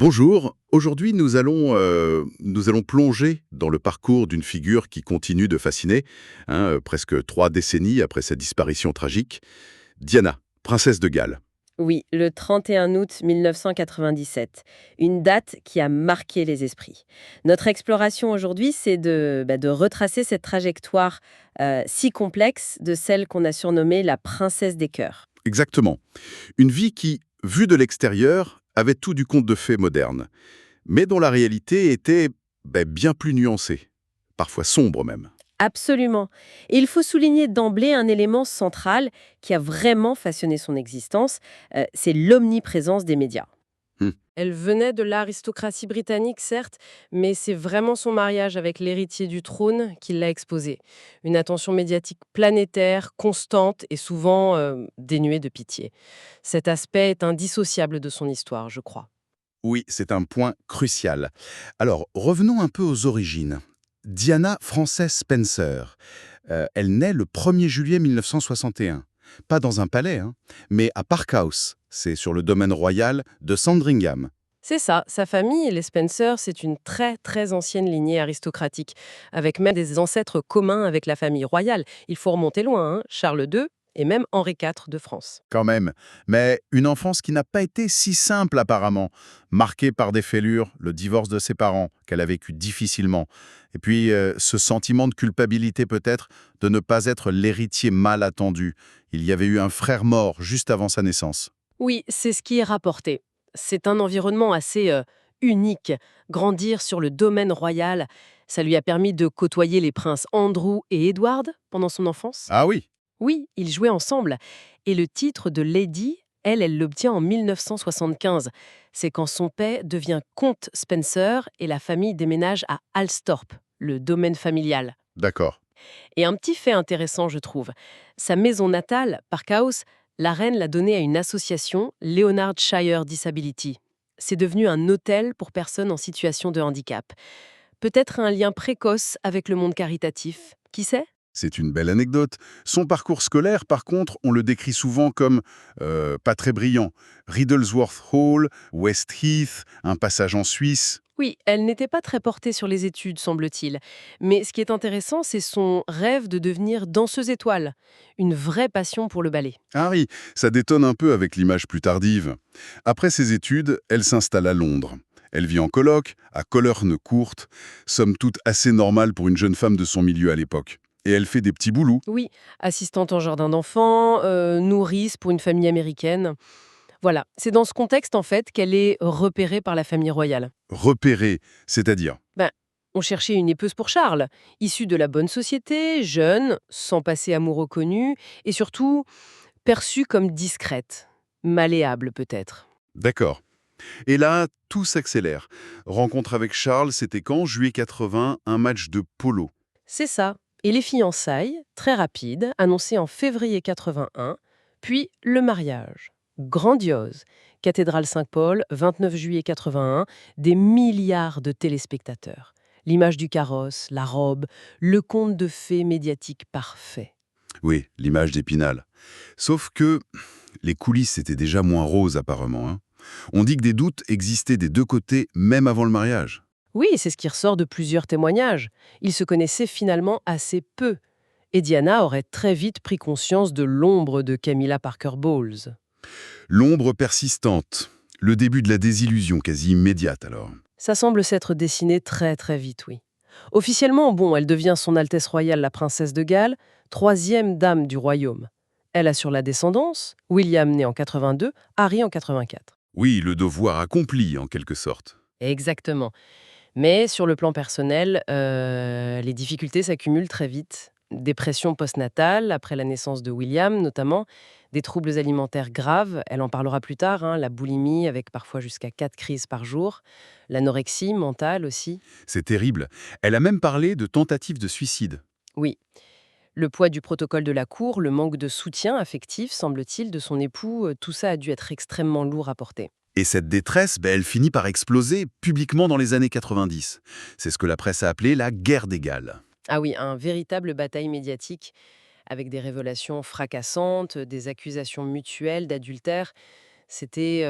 Bonjour, aujourd'hui nous allons plonger dans le parcours d'une figure qui continue de fasciner, presque 3 décennies après sa disparition tragique, Diana, princesse de Galles. Oui, le 31 août 1997, une date qui a marqué les esprits. Notre exploration aujourd'hui, c'est de retracer cette trajectoire si complexe de celle qu'on a surnommée la princesse des cœurs. Exactement. Une vie qui, vue de l'extérieur, avait tout du conte de fées moderne, mais dont la réalité était bien plus nuancée, parfois sombre même. Absolument. Et il faut souligner d'emblée un élément central qui a vraiment façonné son existence, c'est l'omniprésence des médias. Hmm. Elle venait de l'aristocratie britannique, certes, mais c'est vraiment son mariage avec l'héritier du trône qui l'a exposée. Une attention médiatique planétaire, constante et souvent dénuée de pitié. Cet aspect est indissociable de son histoire, je crois. Oui, c'est un point crucial. Alors, revenons un peu aux origines. Diana Frances Spencer, elle naît le 1er juillet 1961. Pas dans un palais, mais à Park House. C'est sur le domaine royal de Sandringham. C'est ça, sa famille, les Spencer, c'est une très très ancienne lignée aristocratique, avec même des ancêtres communs avec la famille royale. Il faut remonter loin, Charles II et même Henri IV de France. Quand même. Mais une enfance qui n'a pas été si simple apparemment, marquée par des fêlures, le divorce de ses parents, qu'elle a vécu difficilement. Et puis ce sentiment de culpabilité peut-être de ne pas être l'héritier mal attendu. Il y avait eu un frère mort juste avant sa naissance. Oui, c'est ce qui est rapporté. C'est un environnement assez unique. Grandir sur le domaine royal, ça lui a permis de côtoyer les princes Andrew et Edward pendant son enfance. Ah oui. Oui, ils jouaient ensemble. Et le titre de Lady, elle l'obtient en 1975. C'est quand son père devient comte Spencer et la famille déménage à Alstorp, le domaine familial. D'accord. Et un petit fait intéressant, je trouve. Sa maison natale, Park House, la reine l'a donnée à une association, Leonard Shire Disability. C'est devenu un hôtel pour personnes en situation de handicap. Peut-être un lien précoce avec le monde caritatif. Qui sait? C'est une belle anecdote. Son parcours scolaire, par contre, on le décrit souvent comme pas très brillant. Riddlesworth Hall, West Heath, un passage en Suisse. Oui, elle n'était pas très portée sur les études, semble-t-il. Mais ce qui est intéressant, c'est son rêve de devenir danseuse étoile. Une vraie passion pour le ballet. Ah oui, ça détonne un peu avec l'image plus tardive. Après ses études, elle s'installe à Londres. Elle vit en coloc, à Colerne Court, somme toute assez normale pour une jeune femme de son milieu à l'époque. Et elle fait des petits boulots. Oui, assistante en jardin d'enfants, nourrice pour une famille américaine. Voilà, c'est dans ce contexte en fait qu'elle est repérée par la famille royale. Repérée, c'est-à-dire. Ben, on cherchait une épouse pour Charles, issue de la bonne société, jeune, sans passé amoureux connu, et surtout perçue comme discrète, malléable peut-être. D'accord. Et là, tout s'accélère. Rencontre avec Charles, c'était quand? Juillet 80, un match de polo. C'est ça. Et les fiançailles, très rapides, annoncées en février 81, puis le mariage. Grandiose. Cathédrale Saint-Paul, 29 juillet 81, des milliards de téléspectateurs. L'image du carrosse, la robe, le conte de fées médiatique parfait. Oui, l'image d'Épinal. Sauf que les coulisses étaient déjà moins roses apparemment. On dit que des doutes existaient des deux côtés, même avant le mariage. Oui, c'est ce qui ressort de plusieurs témoignages. Ils se connaissaient finalement assez peu. Et Diana aurait très vite pris conscience de l'ombre de Camilla Parker Bowles. L'ombre persistante. Le début de la désillusion quasi immédiate alors. Ça semble s'être dessiné très très vite, oui. Officiellement, bon, elle devient Son Altesse Royale la Princesse de Galles, troisième dame du royaume. Elle assure la descendance, William né en 82, Harry en 84. Oui, le devoir accompli en quelque sorte. Exactement. Mais sur le plan personnel, les difficultés s'accumulent très vite. Dépression postnatale, après la naissance de William notamment, des troubles alimentaires graves, elle en parlera plus tard, la boulimie avec parfois jusqu'à 4 crises par jour, l'anorexie mentale aussi. C'est terrible. Elle a même parlé de tentative de suicide. Oui, le poids du protocole de la cour, le manque de soutien affectif, semble-t-il, de son époux, tout ça a dû être extrêmement lourd à porter. Et cette détresse, elle finit par exploser publiquement dans les années 90. C'est ce que la presse a appelé la guerre des Galles. Ah oui, un véritable bataille médiatique avec des révélations fracassantes, des accusations mutuelles d'adultère. C'était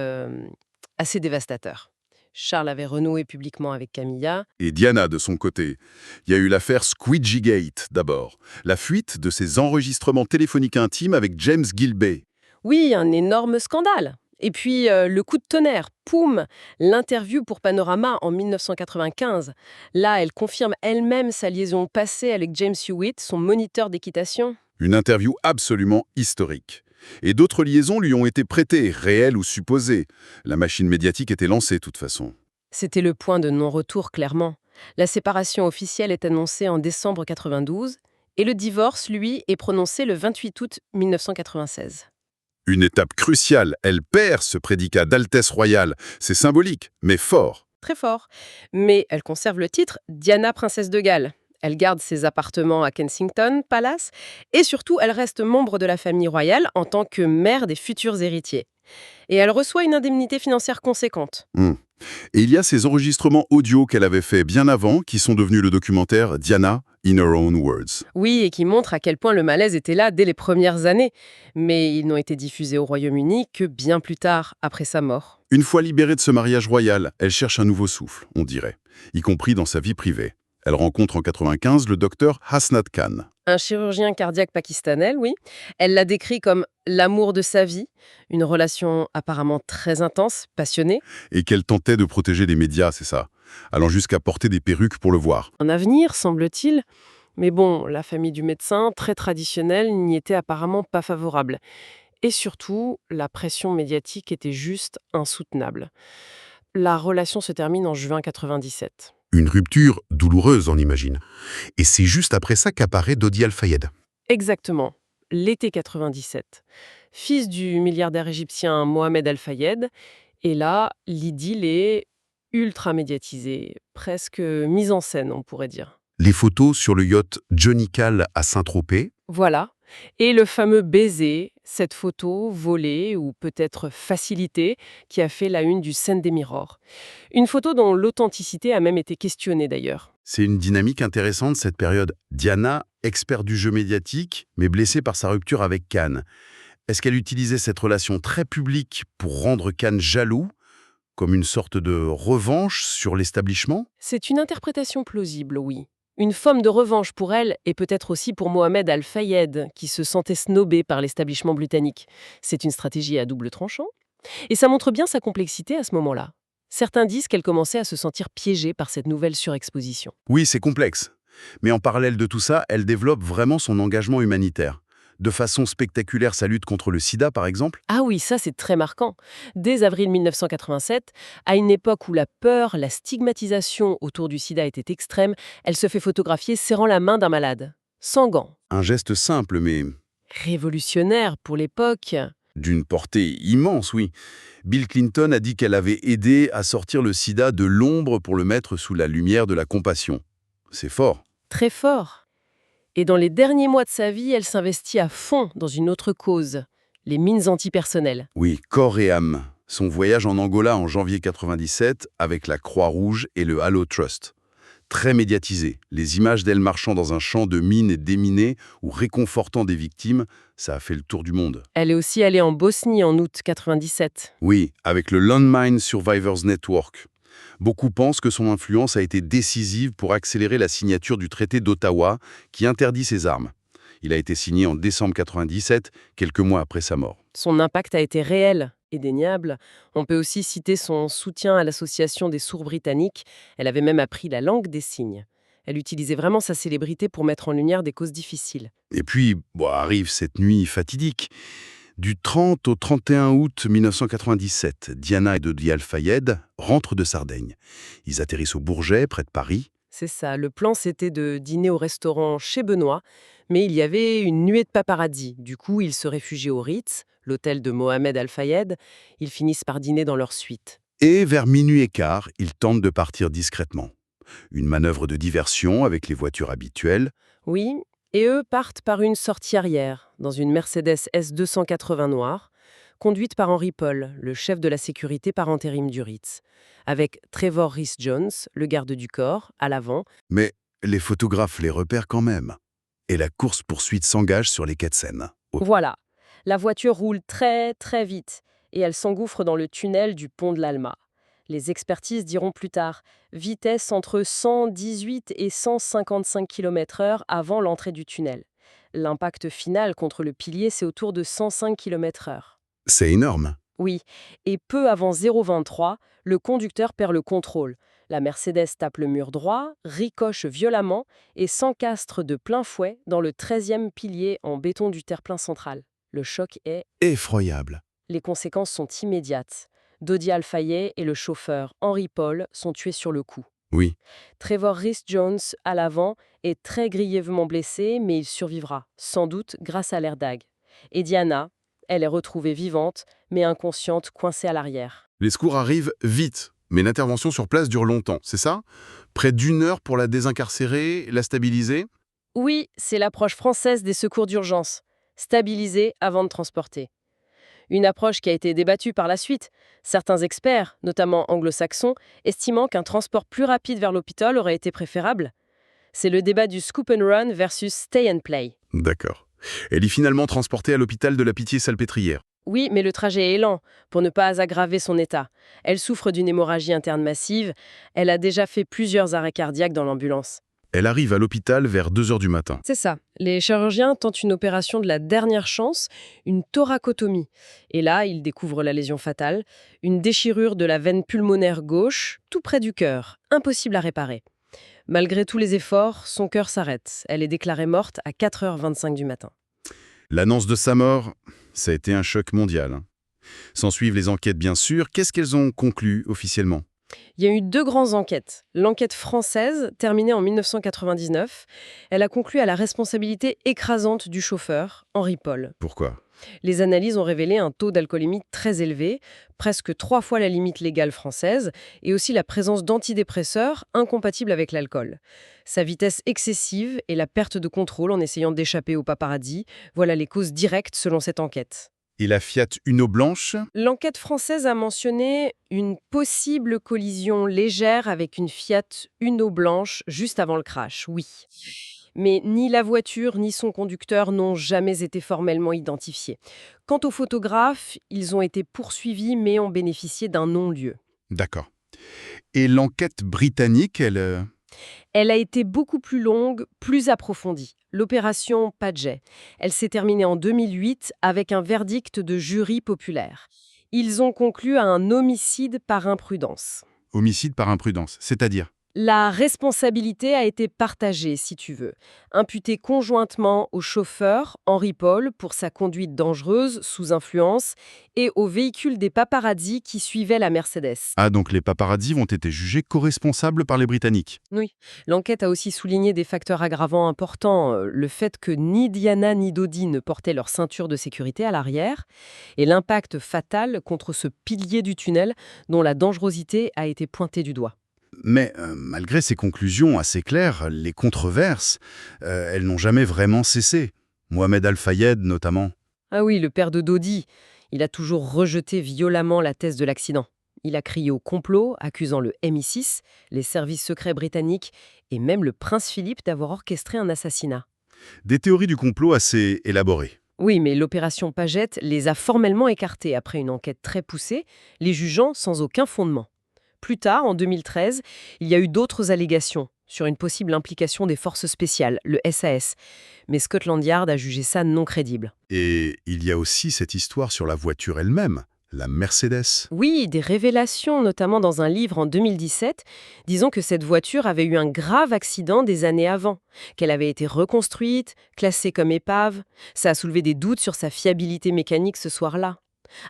assez dévastateur. Charles avait renoué publiquement avec Camilla. Et Diana, de son côté. Il y a eu l'affaire Squidgygate, d'abord. La fuite de ses enregistrements téléphoniques intimes avec James Gilbey. Oui, un énorme scandale. Et puis, le coup de tonnerre, poum, l'interview pour Panorama en 1995. Là, elle confirme elle-même sa liaison passée avec James Hewitt, son moniteur d'équitation. Une interview absolument historique. Et d'autres liaisons lui ont été prêtées, réelles ou supposées. La machine médiatique était lancée, de toute façon. C'était le point de non-retour, clairement. La séparation officielle est annoncée en décembre 92 et le divorce, lui, est prononcé le 28 août 1996. Une étape cruciale, elle perd ce prédicat d'altesse royale. C'est symbolique, mais fort. Très fort. Mais elle conserve le titre Diana, princesse de Galles. Elle garde ses appartements à Kensington Palace et surtout, elle reste membre de la famille royale en tant que mère des futurs héritiers. Et elle reçoit une indemnité financière conséquente. Et il y a ces enregistrements audio qu'elle avait faits bien avant, qui sont devenus le documentaire Diana in Her Own Words. Oui, et qui montre à quel point le malaise était là dès les premières années. Mais ils n'ont été diffusés au Royaume-Uni que bien plus tard, après sa mort. Une fois libérée de ce mariage royal, elle cherche un nouveau souffle, on dirait, y compris dans sa vie privée. Elle rencontre en 95 le docteur Hasnat Khan. Un chirurgien cardiaque pakistanais, oui. Elle l'a décrit comme l'amour de sa vie, une relation apparemment très intense, passionnée. Et qu'elle tentait de protéger des médias, c'est ça, allant jusqu'à porter des perruques pour le voir. Un avenir, semble-t-il. Mais bon, la famille du médecin, très traditionnelle, n'y était apparemment pas favorable. Et surtout, la pression médiatique était juste insoutenable. La relation se termine en juin 97. Une rupture douloureuse, on imagine. Et c'est juste après ça qu'apparaît Dodi Al-Fayed. Exactement, l'été 97. Fils du milliardaire égyptien Mohamed Al-Fayed. Et là, l'idylle est ultra médiatisée, presque mise en scène, on pourrait dire. Les photos sur le yacht Johnny Call à Saint-Tropez. Voilà. Et le fameux baiser, cette photo volée ou peut-être facilitée qui a fait la une du Sunday Mirror. Une photo dont l'authenticité a même été questionnée d'ailleurs. C'est une dynamique intéressante cette période. Diana, experte du jeu médiatique, mais blessée par sa rupture avec Khan. Est-ce qu'elle utilisait cette relation très publique pour rendre Khan jaloux, comme une sorte de revanche sur l'establishment? C'est une interprétation plausible, oui. Une forme de revanche pour elle et peut-être aussi pour Mohamed Al-Fayed, qui se sentait snobé par l'établissement britannique. C'est une stratégie à double tranchant. Et ça montre bien sa complexité à ce moment-là. Certains disent qu'elle commençait à se sentir piégée par cette nouvelle surexposition. Oui, c'est complexe. Mais en parallèle de tout ça, elle développe vraiment son engagement humanitaire. De façon spectaculaire, sa lutte contre le sida, par exemple. Ah oui, ça c'est très marquant. Dès avril 1987, à une époque où la peur, la stigmatisation autour du sida était extrême, elle se fait photographier serrant la main d'un malade, sans gants. Un geste simple, mais Révolutionnaire pour l'époque. d'une portée immense, oui. Bill Clinton a dit qu'elle avait aidé à sortir le sida de l'ombre pour le mettre sous la lumière de la compassion. C'est fort. Très fort. Et dans les derniers mois de sa vie, elle s'investit à fond dans une autre cause, les mines antipersonnelles. Oui, corps et âme. Son voyage en Angola en janvier 97 avec la Croix-Rouge et le Halo Trust. Très médiatisé. Les images d'elle marchant dans un champ de mines et déminées ou réconfortant des victimes, ça a fait le tour du monde. Elle est aussi allée en Bosnie en août 97. Oui, avec le Landmine Survivors Network. Beaucoup pensent que son influence a été décisive pour accélérer la signature du traité d'Ottawa qui interdit ces armes. Il a été signé en décembre 97, quelques mois après sa mort. Son impact a été réel, indéniable. On peut aussi citer son soutien à l'association des sourds britanniques. Elle avait même appris la langue des signes. Elle utilisait vraiment sa célébrité pour mettre en lumière des causes difficiles. Et puis, arrive cette nuit fatidique. Du 30 au 31 août 1997, Diana et Dodi Al-Fayed rentrent de Sardaigne. Ils atterrissent au Bourget, près de Paris. C'est ça, le plan c'était de dîner au restaurant chez Benoît, mais il y avait une nuée de paparazzi. Du coup, ils se réfugient au Ritz, l'hôtel de Mohamed Al-Fayed. Ils finissent par dîner dans leur suite. Et vers minuit et quart, ils tentent de partir discrètement. Une manœuvre de diversion avec les voitures habituelles. Oui, et eux partent par une sortie arrière, dans une Mercedes S280 noire, conduite par Henry Paul, le chef de la sécurité par intérim du Ritz, avec Trevor Rhys-Jones, le garde du corps, à l'avant. Mais les photographes les repèrent quand même. Et la course-poursuite s'engage sur les quais de Seine. Voilà, la voiture roule très très vite, et elle s'engouffre dans le tunnel du pont de l'Alma. Les expertises diront plus tard vitesse entre 118 et 155 km/h avant l'entrée du tunnel. L'impact final contre le pilier, c'est autour de 105 km/h. C'est énorme. Oui, et peu avant 0,23, le conducteur perd le contrôle. La Mercedes tape le mur droit, ricoche violemment et s'encastre de plein fouet dans le 13e pilier en béton du terre-plein central. Le choc est... Effroyable. Les conséquences sont immédiates. Dodi Al-Fayed et le chauffeur Henry Paul sont tués sur le coup. Oui. Trevor Rhys-Jones, à l'avant, est très grièvement blessé, mais il survivra, sans doute grâce à l'airbag. Et Diana, elle est retrouvée vivante, mais inconsciente, coincée à l'arrière. Les secours arrivent vite, mais l'intervention sur place dure longtemps, c'est ça? Près d'1 heure pour la désincarcérer, la stabiliser? Oui, c'est l'approche française des secours d'urgence. Stabiliser avant de transporter. Une approche qui a été débattue par la suite. Certains experts, notamment anglo-saxons, estimant qu'un transport plus rapide vers l'hôpital aurait été préférable. C'est le débat du scoop and run versus stay and play. D'accord. Elle est finalement transportée à l'hôpital de la Pitié-Salpêtrière. Oui, mais le trajet est lent, pour ne pas aggraver son état. Elle souffre d'une hémorragie interne massive. Elle a déjà fait plusieurs arrêts cardiaques dans l'ambulance. Elle arrive à l'hôpital vers 2 heures du matin. C'est ça. Les chirurgiens tentent une opération de la dernière chance, une thoracotomie. Et là, ils découvrent la lésion fatale, une déchirure de la veine pulmonaire gauche, tout près du cœur, impossible à réparer. Malgré tous les efforts, son cœur s'arrête. Elle est déclarée morte à 4h25 du matin. L'annonce de sa mort, ça a été un choc mondial. S'ensuivent les enquêtes bien sûr. Qu'est-ce qu'elles ont conclu officiellement? Il y a eu 2 grandes enquêtes. L'enquête française, terminée en 1999, elle a conclu à la responsabilité écrasante du chauffeur, Henry Paul. Pourquoi? Les analyses ont révélé un taux d'alcoolémie très élevé, presque 3 fois la limite légale française, et aussi la présence d'antidépresseurs incompatibles avec l'alcool. Sa vitesse excessive et la perte de contrôle en essayant d'échapper au paparazzi, voilà les causes directes selon cette enquête. Et la Fiat Uno blanche? L'enquête française a mentionné une possible collision légère avec une Fiat Uno blanche juste avant le crash, oui. Mais ni la voiture ni son conducteur n'ont jamais été formellement identifiés. Quant aux photographes, ils ont été poursuivis mais ont bénéficié d'un non-lieu. D'accord. Et l'enquête britannique, elle... Elle a été beaucoup plus longue, plus approfondie. L'opération Paget. Elle s'est terminée en 2008 avec un verdict de jury populaire. Ils ont conclu à un homicide par imprudence. Homicide par imprudence, c'est-à-dire? La responsabilité a été partagée, si tu veux, imputée conjointement au chauffeur, Henry Paul, pour sa conduite dangereuse, sous influence, et au véhicule des paparazzi qui suivaient la Mercedes. Ah, donc les paparazzis ont été jugés co-responsables par les Britanniques. Oui. L'enquête a aussi souligné des facteurs aggravants importants, le fait que ni Diana ni Dodi ne portaient leur ceinture de sécurité à l'arrière, et l'impact fatal contre ce pilier du tunnel dont la dangerosité a été pointée du doigt. Mais malgré ces conclusions assez claires, les controverses, elles n'ont jamais vraiment cessé. Mohamed Al-Fayed notamment. Ah oui, le père de Dodi, il a toujours rejeté violemment la thèse de l'accident. Il a crié au complot, accusant le MI6, les services secrets britanniques et même le prince Philippe d'avoir orchestré un assassinat. Des théories du complot assez élaborées. Oui, mais l'opération Paget les a formellement écartés après une enquête très poussée, les jugeant sans aucun fondement. Plus tard, en 2013, il y a eu d'autres allégations sur une possible implication des forces spéciales, le SAS. Mais Scotland Yard a jugé ça non crédible. Et il y a aussi cette histoire sur la voiture elle-même, la Mercedes. Oui, des révélations, notamment dans un livre en 2017, disant que cette voiture avait eu un grave accident des années avant, qu'elle avait été reconstruite, classée comme épave. Ça a soulevé des doutes sur sa fiabilité mécanique ce soir-là.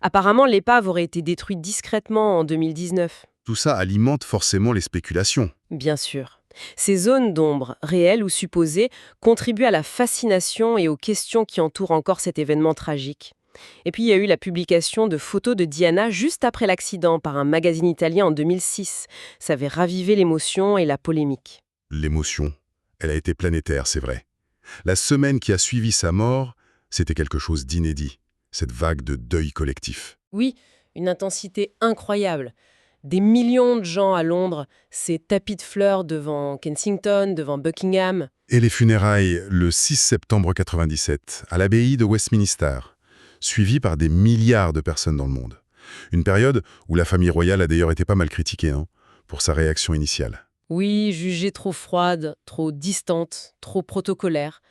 Apparemment, l'épave aurait été détruite discrètement en 2019. Tout ça alimente forcément les spéculations. Bien sûr. Ces zones d'ombre, réelles ou supposées, contribuent à la fascination et aux questions qui entourent encore cet événement tragique. Et puis il y a eu la publication de photos de Diana juste après l'accident par un magazine italien en 2006. Ça avait ravivé l'émotion et la polémique. L'émotion, elle a été planétaire, c'est vrai. La semaine qui a suivi sa mort, c'était quelque chose d'inédit. Cette vague de deuil collectif. Oui, une intensité incroyable. Des millions de gens à Londres, ces tapis de fleurs devant Kensington, devant Buckingham. Et les funérailles le 6 septembre 97, à l'abbaye de Westminster, suivies par des milliards de personnes dans le monde. Une période où la famille royale a d'ailleurs été pas mal critiquée, hein, pour sa réaction initiale. Oui, jugée trop froide, trop distante, trop protocolaire.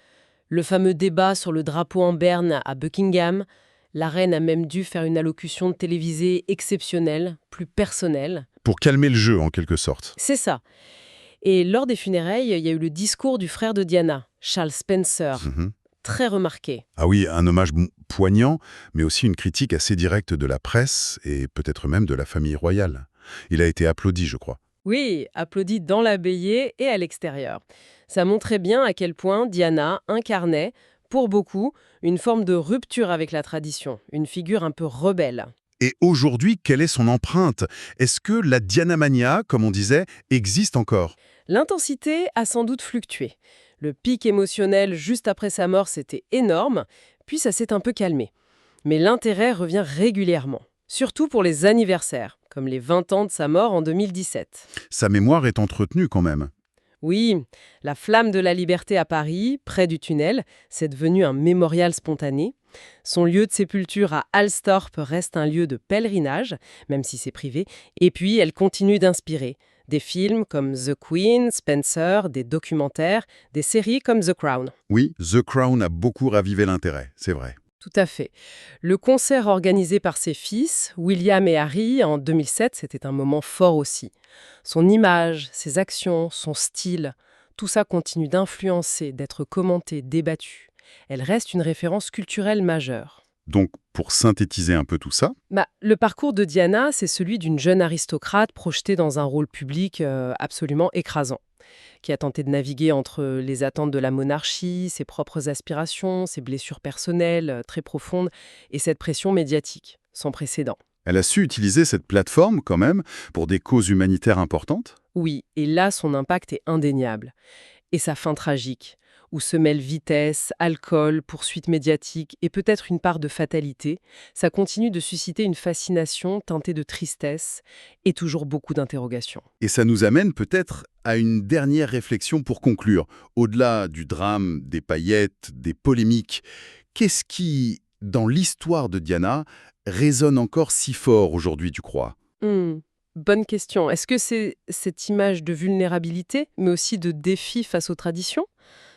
Le fameux débat sur le drapeau en berne à Buckingham, la reine a même dû faire une allocution télévisée exceptionnelle, plus personnelle. Pour calmer le jeu, en quelque sorte. C'est ça. Et lors des funérailles, il y a eu le discours du frère de Diana, Charles Spencer, Mhm. très remarqué. Ah oui, un hommage poignant, mais aussi une critique assez directe de la presse et peut-être même de la famille royale. Il a été applaudi, je crois. Oui, applaudi dans l'abbaye et à l'extérieur. Ça montrait bien à quel point Diana incarnait, pour beaucoup, une forme de rupture avec la tradition, une figure un peu rebelle. Et aujourd'hui, quelle est son empreinte? Est-ce que la Dianamania, comme on disait, existe encore? L'intensité a sans doute fluctué. Le pic émotionnel juste après sa mort, c'était énorme, puis ça s'est un peu calmé. Mais l'intérêt revient régulièrement, surtout pour les anniversaires, comme les 20 ans de sa mort en 2017. Sa mémoire est entretenue quand même. Oui, la flamme de la liberté à Paris, près du tunnel, c'est devenu un mémorial spontané. Son lieu de sépulture à Alstorp reste un lieu de pèlerinage, même si c'est privé. Et puis, elle continue d'inspirer. Des films comme The Queen, Spencer, des documentaires, des séries comme The Crown. Oui, The Crown a beaucoup ravivé l'intérêt, c'est vrai. Tout à fait. Le concert organisé par ses fils, William et Harry, en 2007, c'était un moment fort aussi. Son image, ses actions, son style, tout ça continue d'influencer, d'être commenté, débattu. Elle reste une référence culturelle majeure. Donc, pour synthétiser un peu tout ça, Le parcours de Diana, c'est celui d'une jeune aristocrate projetée dans un rôle public absolument écrasant, qui a tenté de naviguer entre les attentes de la monarchie, ses propres aspirations, ses blessures personnelles très profondes, et cette pression médiatique, sans précédent. elle a su utiliser cette plateforme quand même pour des causes humanitaires importantes. Oui, et là, son impact est indéniable. Et sa fin tragique, où se mêlent vitesse, alcool, poursuite médiatique et peut-être une part de fatalité, ça continue de susciter une fascination teintée de tristesse et toujours beaucoup d'interrogations. Et ça nous amène peut-être à une dernière réflexion pour conclure. Au-delà du drame, des paillettes, des polémiques, qu'est-ce qui, dans l'histoire de Diana, résonne encore si fort aujourd'hui, tu crois? Bonne question. Est-ce que c'est cette image de vulnérabilité, mais aussi de défi face aux traditions?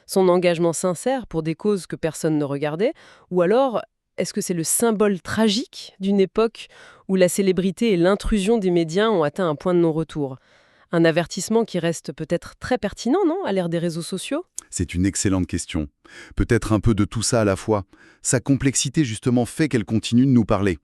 Son engagement sincère pour des causes que personne ne regardait? Ou alors, est-ce que c'est le symbole tragique d'une époque où la célébrité et l'intrusion des médias ont atteint un point de non-retour? Un avertissement qui reste peut-être très pertinent, non, à l'ère des réseaux sociaux? C'est une excellente question. Peut-être un peu de tout ça à la fois. Sa complexité, justement, fait qu'elle continue de nous parler.